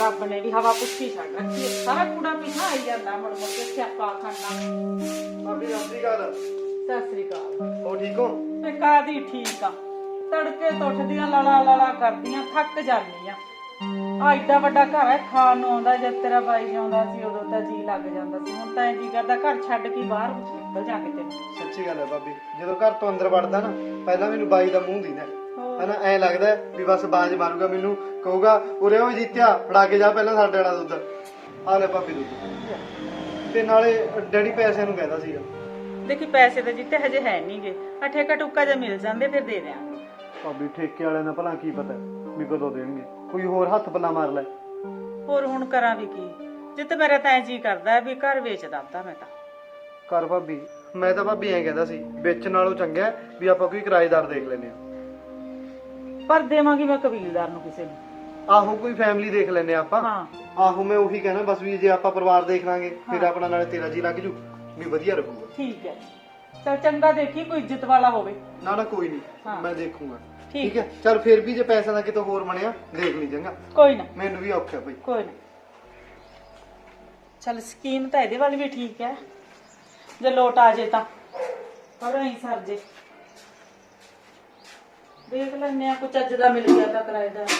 रब ने भी हवा पुछी छड़ रखी है, सारा कूड़ा पीछा आई जाता मुड़ मुड़ के स्यापा खाना। भाभी सत श्री अकाल। सत श्री अकाल। हो ठीक हो? ते कादी ठीक आ, तड़के तो उठदियां लड़ा लड़ा करदियां थक जानियां। आ एडा वड्डा घर है, खान नूं आउंदा जद तेरा बाई जिउंदा सी उदों तां जी लग जांदा सी, हुण तां जी करदा घर छड्ड के बाहर निकल जा किते। सच्ची गल है भाभी, ਜਦੋਂ ਘਰ ਤੋਂ ਅੰਦਰ ਵੜਦਾ ਨਾ ਪਹਿਲਾਂ ਮੈਨੂੰ ਬਾਈ ਦਾ ਮੂੰਹ ਦਿੰਦਾ ਹਨਾ, ਐ ਲੱਗਦਾ ਵੀ ਬਸ ਬਾਜ ਮਾਰੂਗਾ, ਮੈਨੂੰ ਕਹੂਗਾ ਉਰੇ ਉਹ ਜੀਤਿਆ ਫੜਾ ਕੇ ਜਾ ਪਹਿਲਾਂ ਸਾਡੇ ਵਾਲਾ ਦੁੱਧ, ਆ ਲੈ ਭਾਬੀ ਦੁੱਧ। ਤੇ ਨਾਲੇ ਡੈਡੀ ਪੈਸਿਆਂ ਨੂੰ ਕਹਿੰਦਾ ਸੀਗਾ। देखी पैसे तो जिते हजे है नहीं गे, आ ठेका टुक्का जे मिल जांदे फिर दे देंगे। ਭਾਬੀ ਠੇਕੇ ਵਾਲਿਆਂ ਦਾ ਭਲਾ ਕੀ ਪਤਾ ਵੀ ਕਦੋਂ ਦੇਣਗੇ, ਕੋਈ ਹੋਰ ਹੱਥ ਪੱਲਾ ਮਾਰ ਲੈ। ਹੋਰ ਹੁਣ ਕਰਾਂ ਵੀ ਕੀ, ਜਿੱਤੇ ਮੇਰਾ ਤਾਂ ਜੀ ਕਰਦਾ ਵੀ ਘਰ ਵੇਚ ਦੱਬਦਾ ਮੈਂ ਤਾਂ। ਕਰ ਭਾਬੀ, ਮੈਂ ਤਾਂ ਭਾਬੀ ਐਂ ਕਹਿੰਦਾ ਸੀ ਵੇਚਣ ਨਾਲੋਂ ਚੰਗਾ ਵੀ ਆਪਾਂ ਕੋਈ ਕਿਰਾਏਦਾਰ ਦੇਖ ਲੈਨੇ ਆ। ਪਰ ਦੇਵਾਂਗੀ ਮੈਂ ਕਬੀਲਦਾਰ ਨੂੰ ਕਿਸੇ ਨੂੰ। ਆਹੋ ਕੋਈ ਫੈਮਿਲੀ ਦੇਖ ਲੈਨੇ ਆਪਾਂ। ਹਾਂ ਆਹੋ ਮੈਂ ਉਹੀ ਕਹਿਣਾ ਬਸ ਵੀ ਜੇ ਆਪਾਂ ਪਰਿਵਾਰ ਦੇਖ ਲਾਂਗੇ ਫਿਰ ਆਪਣਾ ਨਾਲੇ ਤੇਰਾ ਜੀ ਲੱਗ ਜੂ ਵੀ ਵਧੀਆ ਰਹੂਗਾ। ठीक है, चल चंगा देखी कोई इज्जत वाला होवे। ना ना कोई नहीं, हाँ। मैं देखूंगा। ठीक ठीक है, चल फिर भी जे पैसा ना कितो होर बनया देख ली चंगा। कोई ना, मैनू भी औखा भाई। कोई ना। चल स्कीम तो एदे वाली भी ठीक है, जे लोट आ जे ता पर नहीं सर जे देख लेने कुछ अज दा मिल गया ता किराएदार।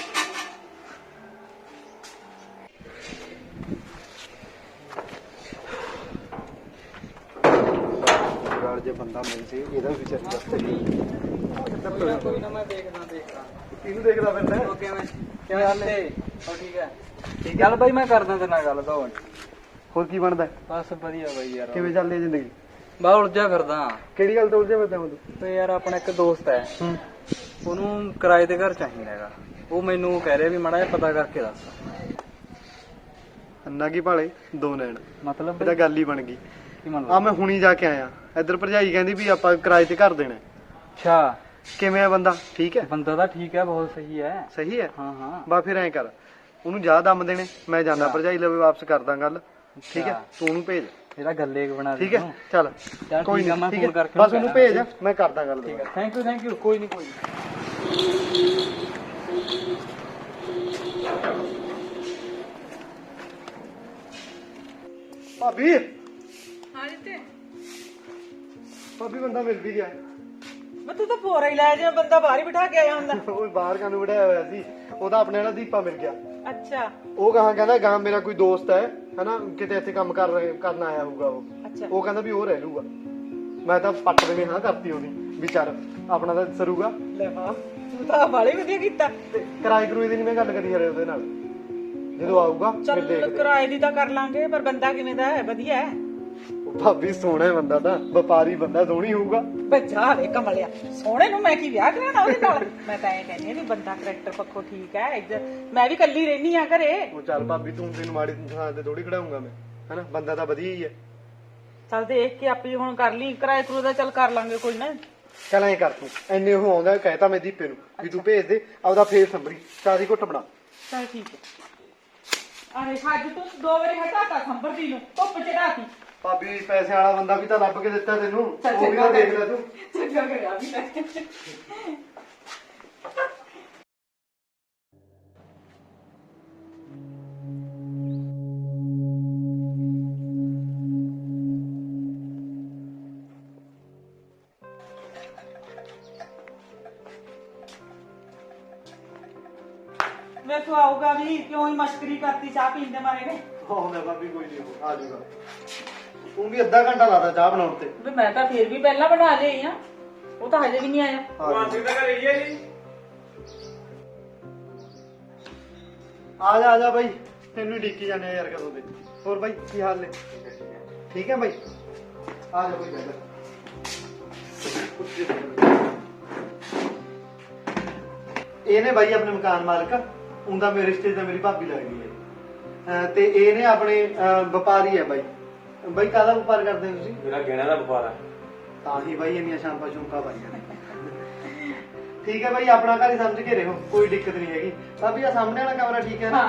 ਜੇ ਬੰਦਾ ਮਿਲ ਜੇ ਇਹਦਾ ਵੀ ਚੱਲ ਦੱਸ ਕੋਈ ਨਾ ਮੈਂ ਦੇਖਦਾ ਇਹਨੂੰ ਦੇਖਦਾ ਫਿਰਦਾ ਓਕੇ ਮੈਂ ਕੀ ਹਾਲ ਹੈ? ਹੋ ਠੀਕ ਹੈ? ਠੀਕ ਚੱਲ ਬਾਈ ਮੈਂ ਕਰਦਾ ਤੇਰੇ ਨਾਲ ਗੱਲ ਤਾਂ ਹੋਰ ਕੀ ਬਣਦਾ? ਬਸ ਵਧੀਆ ਬਾਈ ਯਾਰ। ਕਿਵੇਂ ਚੱਲਦੀ ਜ਼ਿੰਦਗੀ? ਬਾ ਉਲਝਿਆ ਫਿਰਦਾ। ਕਿਹੜੀ ਗੱਲ ਤੋਂ ਉਲਝਿਆ ਫਿਰਦਾ ਤੂੰ? ਤੇ ਯਾਰ ਆਪਣਾ ਇੱਕ ਦੋਸਤ ਹੈ, ਉਹਨੂੰ ਕਿਰਾਏ ਤੇ ਘਰ ਚਾਹੀਦਾ ਹੈਗਾ, ਉਹ ਮੈਨੂੰ ਕਹਿ ਰਿਹਾ ਵੀ ਮਾੜਾ ਜਿਹਾ ਪਤਾ ਕਰਕੇ ਦੱਸ। ਅੰਨਾ ਕੀ ਭਾਲੇ ਦੋ ਨੈਣ, ਮਤਲਬ ਇਹਦਾ ਗੱਲ ਹੀ ਬਣ ਗਈ। ਕੀ ਮਤਲਬ? ਆ ਮੈਂ ਹੁਣੀ ਜਾ ਕੇ ਆਇਆ, ਇੱਧਰ ਭਰਜਾਈ ਕਹਿੰਦੀ ਵੀ ਆਪਾਂ ਕਿਰਾਏ ਤੇ ਘਰ ਦੇਣਾ। ਅੱਛਾ ਕਿਵੇਂ ਆ ਬੰਦਾ? ਠੀਕ ਹੈ? ਬੰਦਾ ਤਾਂ ਠੀਕ ਹੈ, ਬਹੁਤ ਸਹੀ ਹੈ। ਸਹੀ ਹੈ? ਹਾਂ ਹਾਂ ਬਾ ਫਿਰ ਐਂ ਕਰ, ਉਹਨੂੰ ਜਾ ਦਮ ਦੇਣੇ, ਮੈਂ ਜਾਂਦਾ ਭਰਜਾਈ ਲਵੇ ਵਾਪਸ ਕਰਦਾ ਗੱਲ। ਠੀਕ ਹੈ, ਤੂੰ ਉਹਨੂੰ ਭੇਜ। ਇਹਦਾ ਗੱਲੇ ਬਣਾ ਦੇ। ਠੀਕ ਹੈ ਚੱਲ ਕੋਈ ਠੀਕ ਆ, ਮੈਂ ਨਹੀਂ, ਫੋਨ ਕਰਕੇ ਬਸ ਉਹਨੂੰ ਭੇਜ, ਮੈਂ ਕਰਦਾ ਗੱਲ। ਠੀਕ ਹੈ, ਥੈਂਕ ਯੂ। ਕੋਈ ਨਹੀਂ ਕੋਈ ਨਹੀਂ। ਭਾਬੀ हां जिते ਭਾਬੀ ਬੰਦਾ ਮਿਲ ਵੀ ਗਿਆ। मैं तू तो पूरा ही लाया, जिवें बंदा बाहर ही बिठा के आया हुंदा। ਉਹ ਬਾਹਰ ਕਾਨੂੰ ਬਿਠਾਇਆ ਹੋਇਆ ਸੀ, ਉਹਦਾ ਆਪਣੇ ਨਾਲ ਦੀਪਾ ਮਿਲ ਗਿਆ। अच्छा ਉਹ ਕਹਾਂ ਕਹਿੰਦਾ ਗਾਂ ਮੇਰਾ ਕੋਈ ਦੋਸਤ ਹੈ ਹਨਾ, ਕਿਤੇ ਇੱਥੇ ਕੰਮ ਕਰਨ ਆਇਆ ਹੋਊਗਾ ਉਹ। अच्छा ਉਹ ਕਹਿੰਦਾ ਵੀ ਉਹ ਰਹਿ ਲੂਗਾ। ਮੈਂ ਤਾਂ ਪੱਟ ਦੇਣੀ ਹਾਂ ਕਰਤੀ ਉਹਦੀ ਵੀ ਚੱਲ ਆਪਣਾ ਤਾਂ ਸਰੂਗਾ। ले वाह, तू तो बाले वधिया कीता। ਤੇ ਕਿਰਾਏ ਕਰੂਏ ਦੀ ਨਹੀਂ ਮੈਂ ਗੱਲ ਕਰੀ ਯਾਰ ਉਹਦੇ ਨਾਲ, ਜਦੋਂ ਆਊਗਾ ਫਿਰ चल ਦੇਖਦੇ। किराए दी तां कर लांगे, पर बंदा किवें दा है? वधिया है? ਉਹ ਭਾਬੀ ਸੋਹਣਾ ਬੰਦਾ, ਤਾਂ ਵਪਾਰੀ ਬੰਦਾ, ਸੋਹਣੀ ਹੋਊਗਾ। ਬੱਚਾ ਵੇ ਕਮਲਿਆ, ਸੋਹਣੇ ਨੂੰ ਮੈਂ ਕੀ ਵਿਆਹ ਕਰਾਣਾ ਉਹਦੇ ਨਾਲ? ਮੈਂ ਤਾਂ ਇਹ ਕਹਿੰਦੀ ਆ ਵੀ ਬੰਦਾ ਕਰੈਕਟਰ ਪੱਖੋਂ ਠੀਕ ਹੈ, ਇੱਧਰ ਮੈਂ ਵੀ ਕੱਲੀ ਰਹਿਨੀ ਆ ਘਰੇ। ਉਹ ਚੱਲ ਭਾਬੀ ਤੂੰ ਤੈਨੂੰ ਮਾੜੀ ਥਾਂ ਤੇ ਥੋੜੀ ਖੜਾਉਂਗਾ ਮੈਂ, ਹਨਾ ਬੰਦਾ ਤਾਂ ਵਧੀਆ ਹੀ ਹੈ। ਚੱਲ ਦੇਖ ਕੇ ਆਪੀ ਹੁਣ ਕਰ ਲਈ ਕਿਰਾਏ ਕਰੂ ਦਾ, ਚੱਲ ਕਰ ਲਾਂਗੇ ਕੋਈ ਨਾ। ਚੱਲ ਐਂ ਕਰ ਤੂੰ, ਐਨੇ ਉਹ ਆਉਂਦਾ ਕਹਿਤਾ ਮੈਂ ਦੀਪੇ ਨੂੰ ਵੀ ਤੂੰ ਭੇਜ ਦੇ ਆਪਦਾ ਫੇਰ ਸੰਭਰੀ ਚਾਹ ਦੀ ਘੁੱਟ ਬਣਾ। ਚੱਲ ਠੀਕ ਹੈ। ਅਰੇ ਅੱਜ ਤੂੰ 2 ਵਾਰੀ ਹਟਾਤਾ ਸੰਭਰਦੀ ਨੂੰ, ਧੁੱਪ ਚੜਾਤੀ। ਭਾਬੀ ਪੈਸੇ ਵਾਲਾ ਬੰਦਾ ਵੀ ਤਾਂ ਲੱਭ ਕੇ ਦਿੱਤਾ ਤੈਨੂੰ, ਉਹ ਵੀ ਤਾਂ ਦੇਖ ਲੈ ਤੂੰ। ਚੰਗਾ ਕਰਿਆ ਵੀ ਲੈ। ਵੇਖੋ ਆਊਗਾ ਵੀ, ਕਿਉਂ ਹੀ ਮਸ਼ਕਰੀ ਕਰਤੀ ਚਾਹ ਪੀਣ ਦੇ ਮਾਰੇ ਨੇ। ਆਉਂਦਾ ਭਾਬੀ ਕੋਈ ਨਹੀਂ, ਆ ਜਾਊਗਾ। ਤੂੰ ਵੀ ਅੱਧਾ ਘੰਟਾ ਲਾਦਾ ਚਾਹ ਬਣਾਉਣ ਤੇ। ਵੀ ਮੈਂ ਤਾਂ ਫੇਰ ਵੀ ਪਹਿਲਾਂ ਬਣਾ ਲਈ ਆ, ਉਹ ਤਾਂ ਹਜੇ ਵੀ ਨਹੀਂ ਆਇਆ। ਆ ਜਾ ਬਾਈ, ਤੈਨੂੰ ਡਿੱਕੀ ਜਾਂਦੇ ਯਾਰ ਕਦੋਂ ਦੇ। ਹੋਰ ਬਾਈ ਕੀ ਹਾਲ ਨੇ? ਠੀਕ ਹੈ ਬਾਈ, ਆ ਜਾ ਬਾਈ ਬੈਠ। ਇਹ ਨੇ ਬਾਈ ਆਪਣੇ ਮਕਾਨ ਮਾਲਕ, ਉਹਦਾ ਮੇਰੇ ਰਿਸ਼ਤੇ ਤੇ ਮੇਰੀ ਭਾਬੀ ਲੱਗਦੀ ਹੈ। ਤੇ ਇਹ ਨੇ ਆਪਣੇ ਵਪਾਰੀ ਹੈ ਬਾਈ। ਬਾਈ ਕਾਹਦਾ ਵਪਾਰ ਕਰਦੇ ਹੋ ਤੁਸੀਂ? ਮੇਰਾ ਗਹਿਣਾ ਦਾ ਵਪਾਰ ਹੈ। ਤਾਂ ਹੀ ਬਾਈ ਇੰਨੀਆਂ ਸ਼ਾਂਪਾਂ ਸ਼ੂੰਪਾਂ ਪਾਈਆਂ ਨੇ। ਠੀਕ ਹੈ ਬਾਈ, ਆਪਣਾ ਘਰ ਹੀ ਸਮਝ ਕੇ ਰਹੋ, ਕੋਈ ਦਿੱਕਤ ਨਹੀਂ ਹੈਗੀ। ਭਾਬੀ ਆ ਸਾਹਮਣੇ ਵਾਲਾ ਕਮਰਾ ਠੀਕ ਹੈ ਨਾ?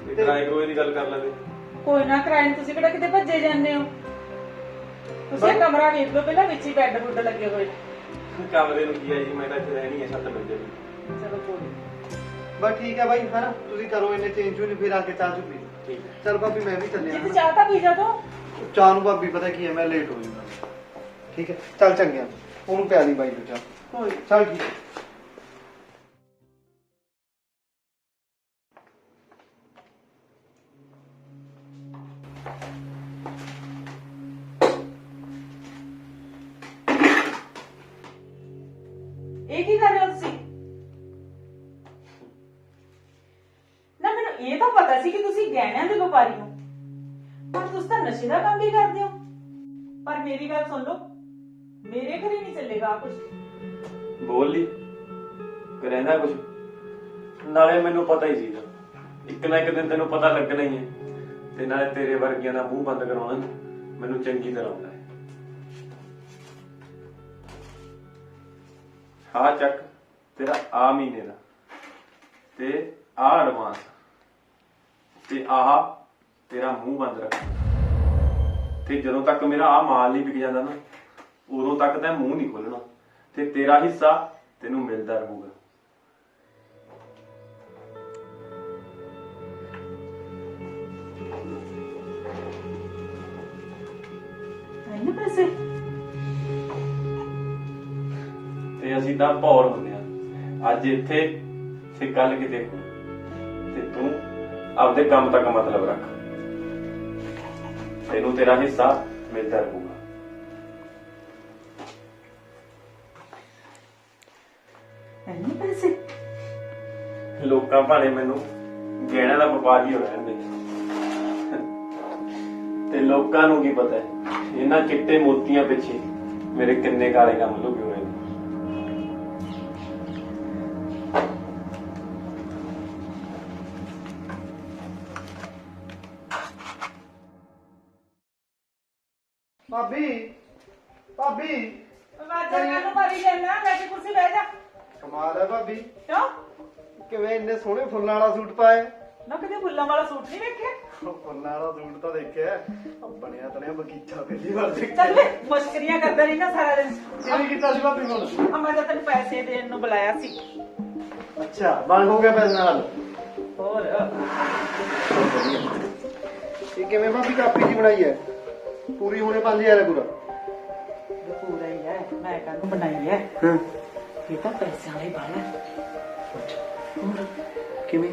ਕਿਰਾਏ ਕਰੋਏ ਦੀ ਗੱਲ ਕਰ ਲੈਂਦੇ। ਕੋਈ ਨਾ ਕਿਰਾਏ ਨੂੰ ਤੁਸੀਂ ਕਿਹੜਾ ਕਿਤੇ ਭੱਜੇ ਜਾਂਦੇ ਹੋ। ਤੁਸੀਂ ਇਹ ਕਮਰਾ ਵੇਖ ਲਓ ਪਹਿਲਾਂ, ਵਿੱਚ ਹੀ ਬੈੱਡ ਬੁੱਡ ਲੱਗੇ ਹੋਏ। ਕਮਰੇ ਨੂੰ ਕੀ ਹੈ ਜੀ, ਮੈਂ ਤਾਂ ਇੱਥੇ ਰਹਿਣੀ ਹੈ, ਛੱਤ ਮਿਲ ਜਾਏਗੀ। ਚਲੋ ਕੋਈ ਬਸ ਠੀਕ ਹੈ ਬਾਈ, ਹਨਾ ਤੁਸੀਂ ਕਰੋ ਇਹਨੇ ਚੇਂਜ ਹੋਈ, ਫਿਰ ਆ ਕੇ ਚਾਹ ਚੁ ਪੀ ਲਓ। ਠੀਕ ਹੈ। ਚਲ ਭਾਬੀ ਮੈਂ ਵੀ ਚੱਲਿਆ। ਜਿੱਦ ਚਾਹ ਤਾਂ ਪੀ ਜਾ ਤੋ। ਚਾਹ ਨੂੰ ਭਾਬੀ ਪਤਾ ਕੀ ਹੈ, ਮੈਂ ਲੇਟ ਹੋ ਜਾਊਂਗਾ। ਠੀਕ ਹੈ ਚੱਲ ਚੰਗਿਆ, ਉਹਨੂੰ ਪਿਆ ਦੀ ਬਾਈ ਨੂੰ ਚਾਹ। ਕੋਈ ਚੱਲ ਠੀਕ ਹੈ। ਇਹ ਕੀ ਕਰ ਰਹੇ ਹੋ ਤੁਸੀਂ? ਨਾ ਮੈਨੂੰ ਇਹ ਤਾਂ ਪਤਾ ਸੀ ਕਿ ਤੁਸੀਂ ਗਹਿਣਿਆਂ ਦੇ ਵਪਾਰੀ ਹੋ, ਪਰ ਤੁਸੀਂ ਤਾਂ ਨਸ਼ੇ ਦਾ ਕੰਮ ਵੀ ਕਰਦੇ ਹੋ। ਪਰ ਮੇਰੀ ਗੱਲ ਸੁਣ ਲਓ, ਮੇਰੇ ਘਰੇ ਨਹੀਂ ਚੱਲੇਗਾ ਕੁਝ। ਬੋਲ ਲਈ ਕਰੇਂਦਾ ਕੁਝ, ਨਾਲੇ ਮੈਨੂੰ ਪਤਾ ਹੀ ਸੀਗਾ ਇੱਕ ਨਾ ਇੱਕ ਦਿਨ ਤੈਨੂੰ ਪਤਾ ਲੱਗਣਾ ਹੀ ਹੈ, ਤੇ ਨਾਲੇ ਤੇਰੇ ਵਰਗਿਆਂ ਦਾ ਮੂੰਹ ਬੰਦ ਕਰਵਾਉਣਾ ਮੈਨੂੰ ਚੰਗੀ ਤਰ੍ਹਾਂ ਆਉਂਦਾ ਹੈ। ਹਾਂ ਚੱਕ ਤੇਰਾ ਆ ਮਹੀਨੇ ਦਾ, ਤੇ ਆ ਐਡਵਾਂਸ, ਤੇ ਆਹ ਤੇਰਾ ਮੂੰਹ ਬੰਦ ਰੱਖ। ਤੇ ਜਦੋਂ ਤੱਕ ਮੇਰਾ ਆ ਮਾਲ ਨਹੀਂ ਵਿਕ ਜਾਂਦਾ ਨਾ, ਉਦੋਂ ਤੱਕ ਤਾਂ ਮੂੰਹ ਨਹੀਂ ਖੋਲਣਾ, ਤੇ ਤੇਰਾ ਹਿੱਸਾ ਤੈਨੂੰ ਮਿਲਦਾ ਰਹੂਗਾ। ਨਹੀਂ ਪੈਸੇ ਤੇ ਅਸੀਂ ਤਾਂ ਭੌਰ ਹੁੰਦੇ ਆ, ਅੱਜ ਇੱਥੇ ਤੇ ਕੱਲ ਕਿਤੇ ਹੋਰ। ਤੇ ਤੂੰ ਆਪਦੇ ਕੰਮ ਤੱਕ ਮਤਲਬ ਰੱਖ, ਤੈਨੂੰ ਤੇਰਾ ਹਿੱਸਾ ਮਿਲਦਾ ਰਹੂਗਾ। ਨਹੀਂ ਪੈਸੇ ਲੋਕਾਂ ਭਾਣੇ ਮੈਨੂੰ ਗਹਿਣਿਆਂ ਦਾ ਵਪਾਰੀ ਹੋ ਰਹਿੰਦੇ, ਤੇ ਲੋਕਾਂ ਨੂੰ ਕੀ ਪਤਾ ਇਹਨਾਂ ਚਿੱਟੇ ਮੋਤੀਆਂ ਪਿੱਛੇ ਮੇਰੇ ਕਿੰਨੇ ਕਾਲੇ ਕੰਮ ਲੁਕੇ ਹੋਏ ਨੇ। ਭਾਬੀ ਭਾਬੀ ਆਵਾਜ਼ਾਂ ਕਾਹਨੂੰ ਮਾਰੀ ਜਾਂਦਾ? ਬੈਠ ਕੁਰਸੀ ਬਹਿ ਜਾ। ਕਮਾਲ ਹੈ ਭਾਬੀ, ਕਿਉਂ? ਕਿਵੇਂ ਇੰਨੇ ਸੋਹਣੇ ਫੁੱਲਾਂ ਵਾਲਾ ਸੂਟ ਪਾਇਆ? ਨਾ ਕਦੇ ਫੁੱਲਾਂ ਵਾਲਾ ਸੂਟ ਨਹੀਂ ਵੇਖਿਆ? ਫੁੱਲਾਂ ਵਾਲਾ ਸੂਟ ਤਾਂ ਦੇਖਿਆ, ਬਣਿਆ ਤਣਿਆ ਬਗੀਚਾ ਪਹਿਲੀ ਵਾਰ ਚੱਲ ਦੇਖਿਆ। ਵੇ ਮਸ਼ਕਰੀਆਂ ਕਰਦਾ ਰਹਿਣਾ ਸਾਰਾ ਦਿਨ। ਕਿਵੇਂ ਕੀਤਾ ਸੀ ਭਾਬੀ ਹੁਣ? ਆ ਮੈਂ ਤਾਂ ਤੈਨੂੰ ਪੈਸੇ ਦੇਣ ਨੂੰ ਬੁਲਾਇਆ ਸੀ। ਅੱਛਾ ਬਣ ਹੋ ਗਿਆ ਪੈਸੇ ਨਾਲ? ਹੋਰ ਇਹ ਕਿਵੇਂ ਭਾਬੀ ਕਾਪੀ ਜੀ ਬਣਾਈ ਹੈ? ਪੂਰੀ ਹੋਣੇ 5000 ਹੈ ਪੂਰਾ? ਪੂਰਾ ਹੀ ਹੈ, ਮੈਂ ਕਾਹਨੂੰ ਬਣਾਈ ਹੈ। ਹਾਂ ਇਹ ਤਾਂ ਪੈਸਿਆਂ ਵਾਲੀ ਬਾਲ ਹੈ। ਹੋਰ ਕਿਵੇਂ?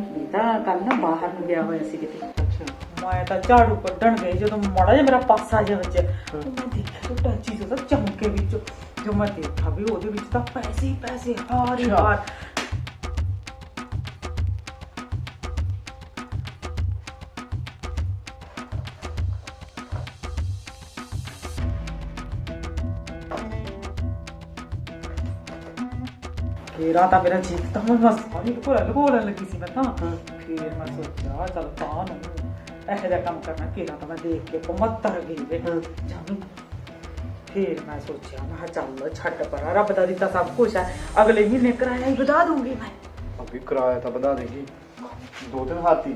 ਇਹ ਤਾਂ ਕੱਲ ਨਾ ਬਾਹਰ ਨੂੰ ਗਿਆ ਹੋਇਆ ਸੀ ਕਿਤੇ। ਅੱਛਾ ਮੈਂ ਤਾਂ ਝਾੜੂ ਕੱਢਣ ਗਈ, ਜਦੋਂ ਮਾੜਾ ਜਿਹਾ ਮੇਰਾ ਪਾਸਾ ਜਿਹਾ ਵੱਜਿਆ, ਮੈਂ ਦੇਖਿਆ ਉਹ ਟੈਚੀ ਤੋਂ ਚਮਕੇ ਵਿੱਚ, ਜੋ ਮੈਂ ਦੇਖਿਆ ਵੀ ਉਹਦੇ ਵਿੱਚ ਤਾਂ ਪੈਸੇ ਹੀ ਪੈਸੇ, ਹਾਰ ਹੀ ਹਾਰ। ਫੇਰਾ ਤਾਂ ਮੇਰਾ ਜੀਤ ਤਾਂ ਮੈਂ ਸਾਰੀ ਘੋਲਣ ਲੱਗੀ ਸੀ। ਮੈਂ ਤਾਂ ਫੇਰ ਮੈਂ ਸੋਚਿਆ ਚੱਲ ਤਾਂ ਨੂੰ ਇਹੋ ਜਿਹਾ ਕੰਮ ਕਰਨਾ, ਘੇਰਾ ਤਾਂ ਮੈਂ ਦੇਖ ਕੇ ਪਮੱਤਰ ਗਈ ਵੇ ਜਾਨੂੰ। ਫੇਰ ਮੈਂ ਸੋਚਿਆ, ਮੈਂ ਕਿਹਾ ਚੱਲ ਛੱਡ ਪਰਾਂ, ਰੱਬ ਦਾ ਦਿੱਤਾ ਸਭ ਕੁਛ ਹੈ, ਅਗਲੇ ਮਹੀਨੇ ਕਿਰਾਇਆ ਹੀ ਵਧਾ ਦੂੰਗੀ ਮੈਂ। ਭਾਬੀ ਕਿਰਾਇਆ ਤਾਂ ਵਧਾ ਦੇਗੀ, 2-3 ਹਾਥੀ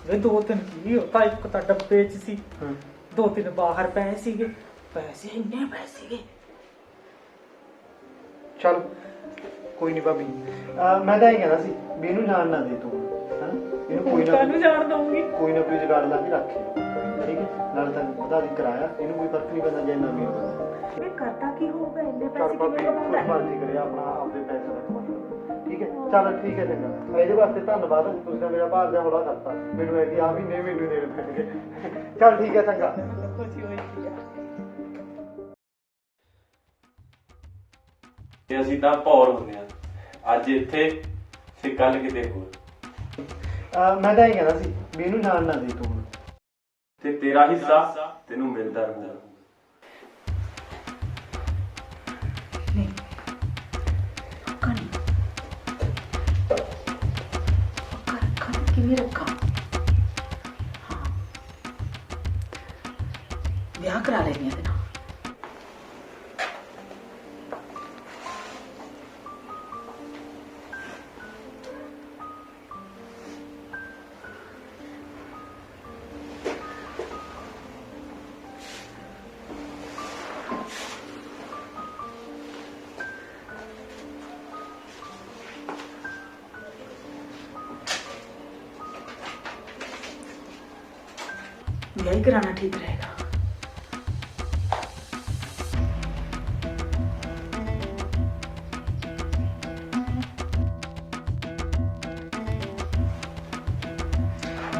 ਵੇ 2-3 ਕੀ, ਉਹ ਤਾਂ ਇੱਕ ਤਾਂ ਡੱਬੇ 'ਚ ਸੀ, 2-3 ਬਾਹਰ ਪਏ ਸੀਗੇ। ਪੈਸੇ ਇੰਨੇ ਪਏ ਸੀਗੇ। ਚਲ ਕੋਈ ਨਹੀਂ ਭਾਬੀ, ਮੈਂ ਤਾਂ ਇਹ ਕਹਿੰਦਾ ਸੀ ਵੀ ਇਹਨੂੰ ਜਾਣ ਨਾ ਦੇ ਤੂੰ, ਹਨਾ? ਇਹਨੂੰ ਕੋਈ ਨਾ ਕਾਹਨੂੰ ਜਾਣ ਦਊਂਗੀ? ਕੋਈ ਨਾ ਕੋਈ ਜੁਗਾੜ ਲਾ ਕੇ ਰੱਖੀ, ਠੀਕ ਹੈ? ਨਾਲ ਤਾਂ ਵਧਾ ਦੀ ਕਿਰਾਇਆ, ਇਹਨੂੰ ਕੋਈ ਫਰਕ ਨਹੀਂ ਪੈਂਦਾ ਜੇ ਇੰਨਾ ਅਮੀਰ ਬੰਦਾ। ਵੇ ਕਰਦਾ ਕੀ ਹੋਊਗਾ, ਇੰਨੇ ਚੱਲ ਪੈਸੇ ਭਾਬੀ ਕਿਵੇਂ ਕੁਝ ਕਮਾਉਂਦਾ? ਮਰਜ਼ੀ ਕਰੇ, ਆਪਣਾ ਆਪਦੇ ਪੈਸੇ ਦਾ ਕਮਾਉਂਦਾ, ਠੀਕ ਹੈ? ਚੱਲ ਠੀਕ ਹੈ ਚੰਗਾ, ਇਹਦੇ ਵਾਸਤੇ ਧੰਨਵਾਦ, ਤੁਸੀਂ ਤਾਂ ਮੇਰਾ ਭਾਰ ਦਾ ਹੌਲਾ ਕਰਤਾ, ਮੈਨੂੰ ਐਦੀ ਆ ਮਹੀਨੇ ਮੈਨੂੰ ਦੇਣੇ ਪੈਣਗੇ। ਚੱਲ ਠੀਕ ਹੈ ਚੰਗਾ। ਖੁਸ਼ੀ ਹੋਈ ਸੀ। ਤੇ ਅਸੀਂ ਤਾਂ ਭੌਰ ਹੁੰਦੇ ਆ, ਅੱਜ ਇੱਥੇ ਤੇ ਕੱਲ ਕਿਤੇ ਹੋਰ। ਮੈਂ ਤਾਂ ਇਹ ਕਹਿੰਦਾ ਸੀ ਵੀ ਇਹਨੂੰ ਜਾਣ ਨਾ ਦੇ ਤੂੰ, ਤੇ ਤੇਰਾ ਹਿੱਸਾ ਤੈਨੂੰ ਮਿਲਦਾ ਰਹਿੰਦਾ। ਨਹੀਂ ਪੱਕਾ ਨਹੀਂ, ਪੱਕਾ ਰੱਖਾਂ ਕਿਵੇਂ ਰੱਖਾਂ? ब्याह ही कराना ठीक रहेगा।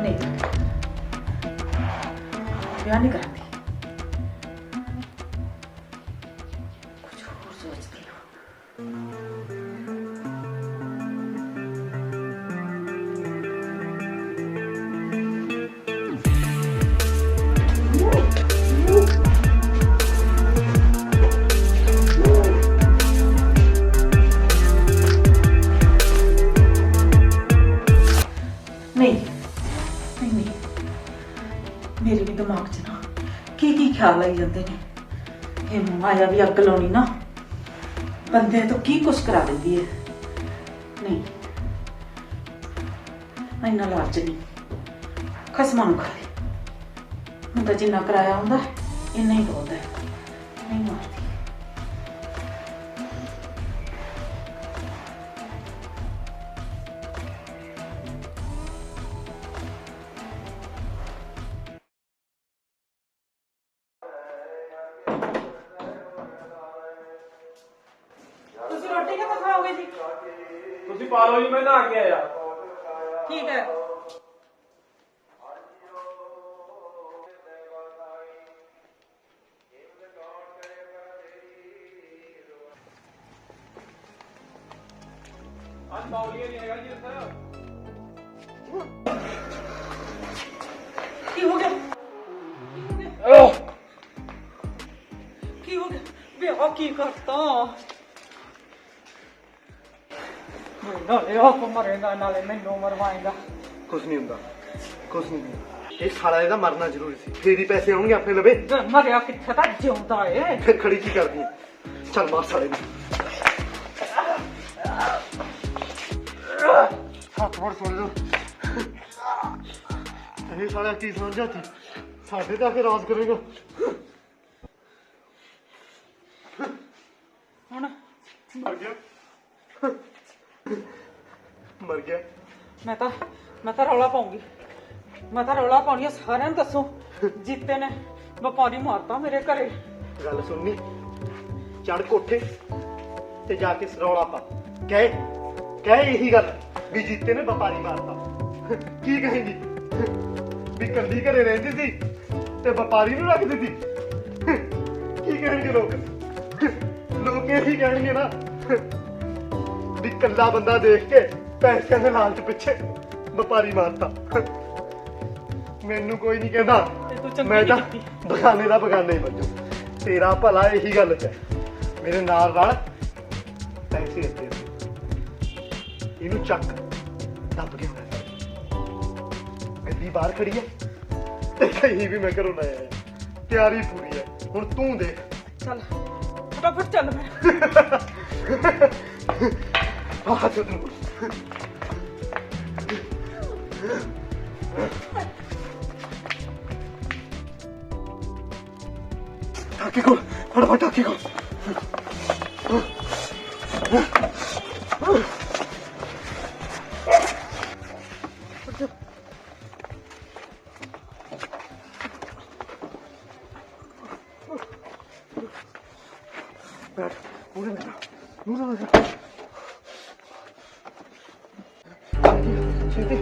नहीं, ब्याह नहीं कराती, कुछ और सोचती हूँ। नहीं नहीं नहीं, मेरे भी दिमाग 'ਚ ना की ख्याल आई जाते हैं। ये माया भी अग लाउणी ना बंदे तो की कुछ करा देती है। नहीं, इन्ना लालच नहीं, खसमां नूं खा ले। हुण तां जिन्ना कराया हुंदा इन्ना ही बहुत है। नहीं मारती। ਤੁਸੀਂ ਰੋਟੀ ਕਿੱਥੋਂ ਖਾਓਗੇ ਜੀ? ਤੁਸੀਂ ਪਾ ਲਓ ਜੀ, ਮੈਂ ਨਹਾ ਕੇ ਆਇਆ। ਠੀਕ ਹੈ। ਅੱਜ ਬਾਉਲੀਆ ਨਹੀਂ ਹੈਗਾ ਜੀ ਇੱਥੇ। ਕੀ ਹੋ ਗਿਆ? ਕੀ ਹੋ ਗਿਆ? ਵਿਆਹ ਕੀ ਕਰਤਾ? ਨਾਲੇ ਆਪ ਮਰੇਗਾ, ਨਾਲੇ ਮੈਨੂੰ ਮਰਵਾਏਗਾ। ਕੁਛ ਨਹੀਂ ਹੁੰਦਾ, ਕੁਛ ਨਹੀਂ ਹੁੰਦਾ। ਇਹ ਸਾਲਾ ਇਹਦਾ ਮਰਨਾ ਜ਼ਰੂਰੀ ਸੀ, ਫੇਰ ਹੀ ਪੈਸੇ ਆਉਣਗੇ ਆਪਣੇ ਲਵੇ। ਮਰਿਆ ਕਿੱਥੇ ਤਾਂ ਜਿਉਂਦਾ ਏ। ਫਿਰ ਖੜੀ ਕੀ ਕਰਦੀ ਹੈ? ਚੱਲ ਮਾਰ ਸਾਲੇ ਨੂੰ। ਹੱਥ ਫੜ ਸੁਣ ਲਓ। ਇਹ ਸਾਲਾ ਕੀ ਸਮਝਿਆ ਸੀ? ਸਾਡੇ ਤਾਂ ਫਿਰ ਰਾਜ ਕਰੇਗਾ। ਹੁਣ ਮਰ ਗਿਆ, ਮਰ ਗਿਆ। ਮੈਂ ਤਾਂ ਰੌਲਾ ਪਾਉਂਗੀ। ਮੈਂ ਤਾਂ ਰੌਲਾ ਪਾਉਣੀ ਆ, ਸਾਰਿਆਂ ਨੂੰ ਦੱਸੋ ਜੀਤੇ ਨੇ ਵਪਾਰੀ ਮਾਰਤਾ ਮੇਰੇ ਘਰੇ। ਗੱਲ ਸੁਣਨੀ, ਚੜ ਕੋਠੇ ਤੇ ਜਾ ਕੇ ਰੌਲਾ ਪਾ। ਕਹਿ ਇਹੀ ਗੱਲ ਵੀ ਜੀਤੇ ਨੇ ਵਪਾਰੀ ਮਾਰਤਾ। ਕੀ ਕਹੇਗੀ? ਵੀ ਕੱਲੀ ਘਰੇ ਰਹਿੰਦੀ ਸੀ ਤੇ ਵਪਾਰੀ ਨੂੰ ਰੱਖ ਦਿੱਤੀ। ਕੀ ਕਹਿਣਗੇ ਲੋਕ? ਲੋਕ ਇਹੀ ਕਹਿਣਗੇ ਨਾ ਵੀ ਕੱਲਾ ਬੰਦਾ ਦੇਖ ਕੇ ਪੈਸਿਆਂ ਦੇ ਲਾਲਚ ਪਿੱਛੇ ਵਪਾਰੀ ਮਾਰਤਾ। ਮੈਨੂੰ ਕੋਈ ਨਹੀਂ ਕਹਿੰਦਾ, ਤੇ ਤੂੰ ਚੰਗੀ ਮੈਂ ਤਾਂ ਕੀਤੀ। ਬਗਾਨੇ ਦਾ ਬਗਾਨਾ ਹੀ ਬਚੂ। ਤੇਰਾ ਭਲਾ ਇਹੀ ਗੱਲ ਚ ਹੈ। ਮੇਰੇ ਨਾਲ ਨਾਲ ਪੈਸੇ ਅੱਗੇ ਇਹਨੂੰ ਚੱਕ ਦੱਬ ਕੇ ਆਉਣਾ। ਗੱਡੀ ਬਾਹਰ ਖੜੀ ਹੈ ਤੇ ਕਹੀ ਵੀ ਮੈਂ ਘਰੋਂ ਨਾ ਆਇਆ। ਤਿਆਰੀ ਪੂਰੀ ਹੈ, ਹੁਣ ਤੂੰ ਦੇਖ। ਚੱਲ ਫਟਾਫਟ ਚੱਲ। ਮੈਂ ਆਹ ਤੂੰ ਟਾਕੀ ਕੋਲ ਫਟਾਫਟ ਟਾਕੀ ਕੋਲ। ਬੈਠ, ਮੂਰੇ ਬੈਠ, ਮੂਰੇ ਬੈਠ। ਛੇਤੀ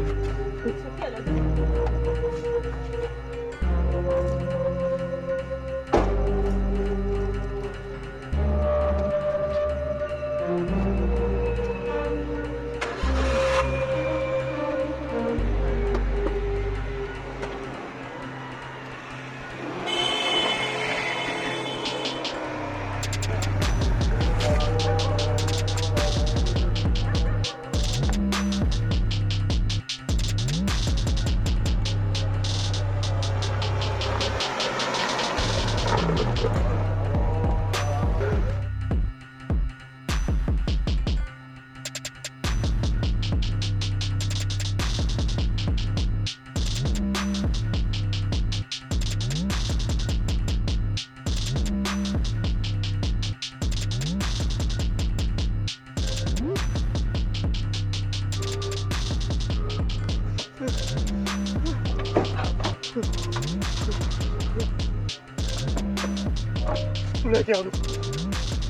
लेके आ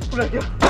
तू लेके आ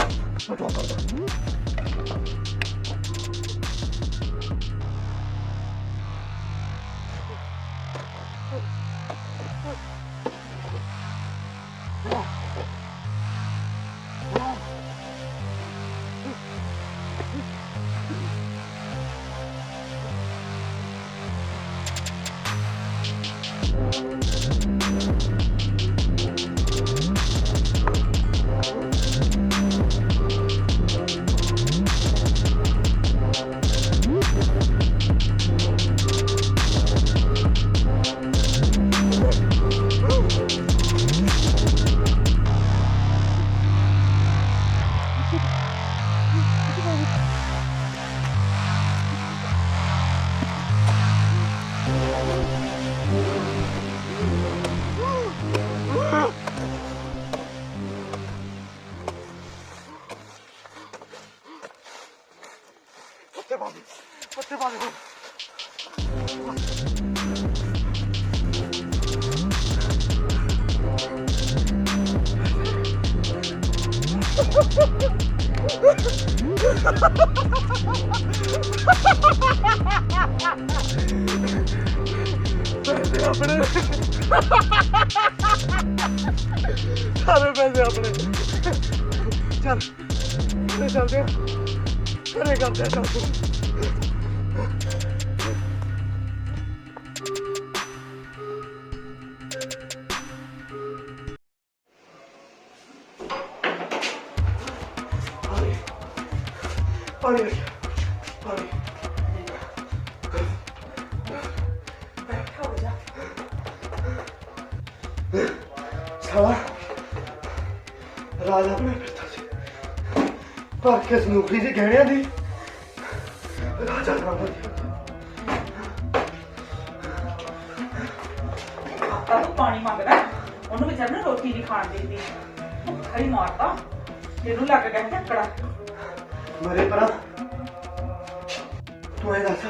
पत्ते पा दे पैसे अपने सारे पैसे अपने चल चलते घरे करते चलते पानी पानी साला राजा अपने फिरता सी पर किस नौकरी से गहणिया दी राजा राजा आता तो पानी मंगदा ਉਹਨੂੰ ਵਿਚਾਰ ਨਾ ਰੋਟੀ ਨਹੀਂ ਖਾਣ ਦਿੰਦੀ ਖਰੀ ਮਾਰਤਾ ਇਹਨੂੰ ਲੱਗ ਗਿਆ ਝੱਕੜਾ मरे परा तू ऐ दस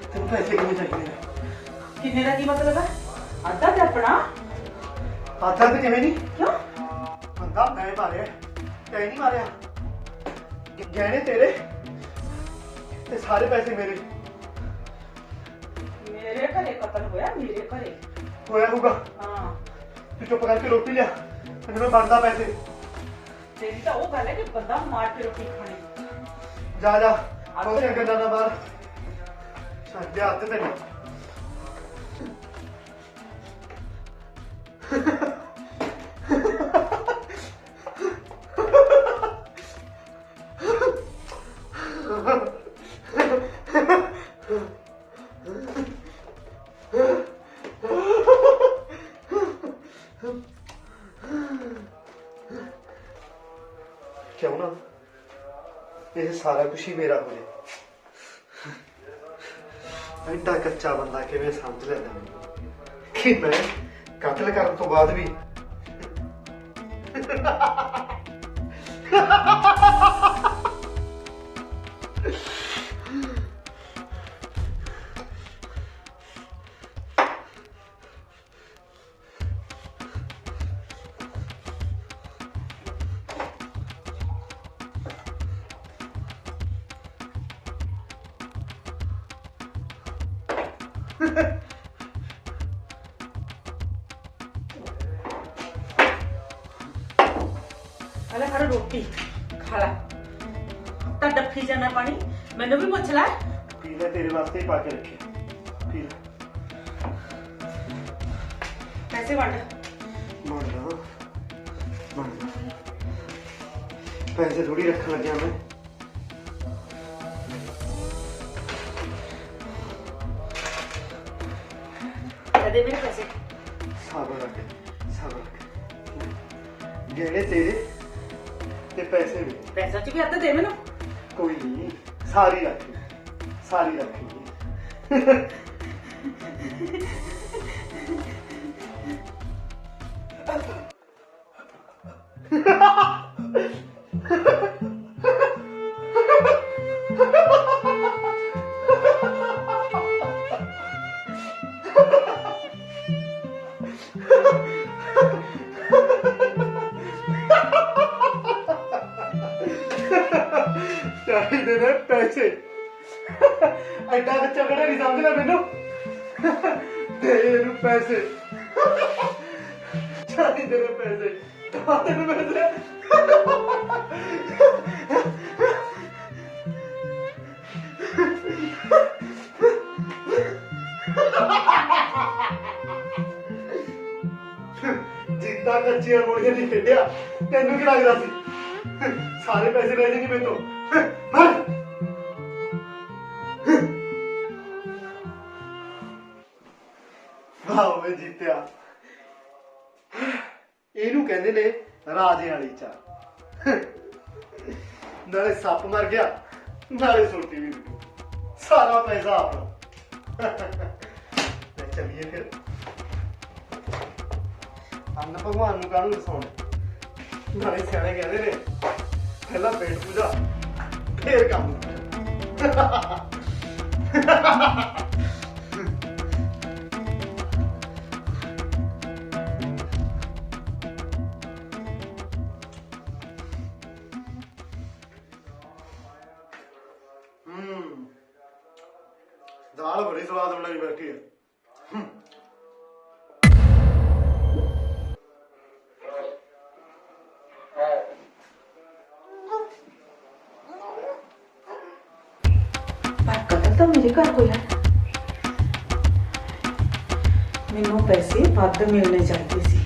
तेन पैसे कितने चाहिए ਕਿੰਨੇ ਦਾ ਕੀ ਮਤਲਬ ਹੈ ਅੱਧਾ ਤੇ ਆਪਣਾ आधा तो किमें नहीं क्यों बंदा मैं मारे तै नहीं मारिया गहने तेरे ते सारे पैसे मेरे ਮੇਰੇ ਘਰੇ ਕਤਲ ਹੋਇਆ ਮੇਰੇ ਘਰੇ होया होगा ਹਾਂ तू चुप करके रोटी लिया मैं बनता पैसे ਤੇਰੀ ਤਾਂ ਉਹ ਗੱਲ ਹੈ ਕਿ ਬੰਦਾ ਮਾਰ ਕੇ ਰੋਟੀ ਖਾਣੀ जा जा कोशिश करना ना बाहर छड्ड दे हत्थ तेरे क्यों ना ये सारा कुछ ही मेरा हो जाए एडा कच्चा बंदा किवें समझ लेना कि मैं कतल करने तो बाद भी ਅਲੇ ਫੜ ਰੋਟੀ ਖਾ ਲੈ ਤਾਂ ਡੱਫੀ ਜਾਣਾ ਪਾਣੀ ਮੈਨੂੰ ਵੀ ਪੁੱਛ ਲੈ पी ले तेरे वास्ते ही पाके रखे पी ले ਪੈਸੇ ਵੰਡ मान जा पैसे थोड़ी रखने लग गया मैं ਦੇ ਮੇਰੇ ਪੈਸੇ साबर रख गहने तेरे ते पैसे भी ਪੈਸਾ ਚ ਵੀ ਅੱਧ ਦੇ ਮੈਨੂੰ कोई नहीं सारी रखेंगे ਐਡਾ ਬੱਚਾ ਕਿਹੜਾ ਨਹੀਂ ਸਮਝਦਾ ਮੈਨੂੰ ਦੇ ਇਹਨੂੰ ਪੈਸੇ ਚਾਹੀ ਤੇਰੇ ਪੈਸੇ ਤੈਨੂੰ ਪੈਸੇ ਜਿੱਦਾਂ ਕੱਚੀਆਂ ਗੋਲੀਆਂ ਨਹੀਂ ਖੇਡਿਆ ਤੈਨੂੰ ਕੀ ਲੱਗਦਾ ਸੀ ਸਾਰੇ ਪੈਸੇ ਲੈ ਜਾਏਗੀ ਮੈਨੂੰ ਮਰ ਵਾਹ ਮੈਂ ਜਿੱਤਿਆ ਇਹਨੂੰ ਕਹਿੰਦੇ ਨੇ ਰਾਜੇ ਵਾਲੀ ਚਾਹ ਨਾਲੇ ਸੱਪ ਮਰ ਗਿਆ ਨਾਲੇ ਸੋਟੀ ਵੀ ਨਿਕਲੀ ਸਾਰਾ ਪੈਸਾ ਆਪਣਾ ਤੇ ਚੱਲੀਏ ਫਿਰ ਅੰਨ ਭਗਵਾਨ ਨੂੰ ਕਾਹਨੂੰ ਰਸਾਉਣੇ ਨਾਲੇ ਸਿਆਣੇ ਕਹਿੰਦੇ ਨੇ ਪਹਿਲਾਂ ਪੇਟ ਪੂਜਾ ਫੇਰ ਕੰਮ ਦਾਲ ਬੜੀ ਸਵਾਦ ਬਣਾਈ ਬੈਠੀ ਹੈ ਪਰ ਕਤਲ ਤਾਂ ਮੇਰੇ ਘਰ ਹੋਇਆ। ਮੈਨੂੰ ਪੈਸੇ ਵੱਧ ਮਿਲਣੇ ਚਾਹੀਦੇ ਸੀ।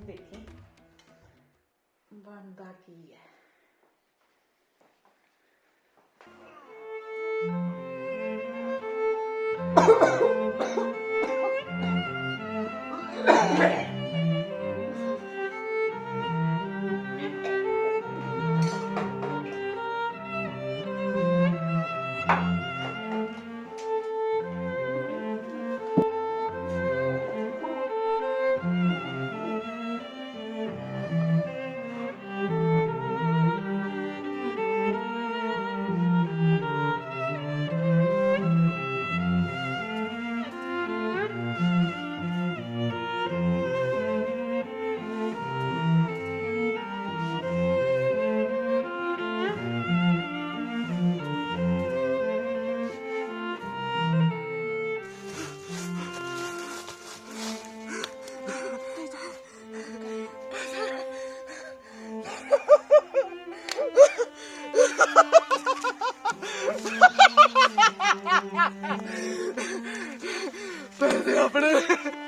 देखी बनता की है। पैसे अपने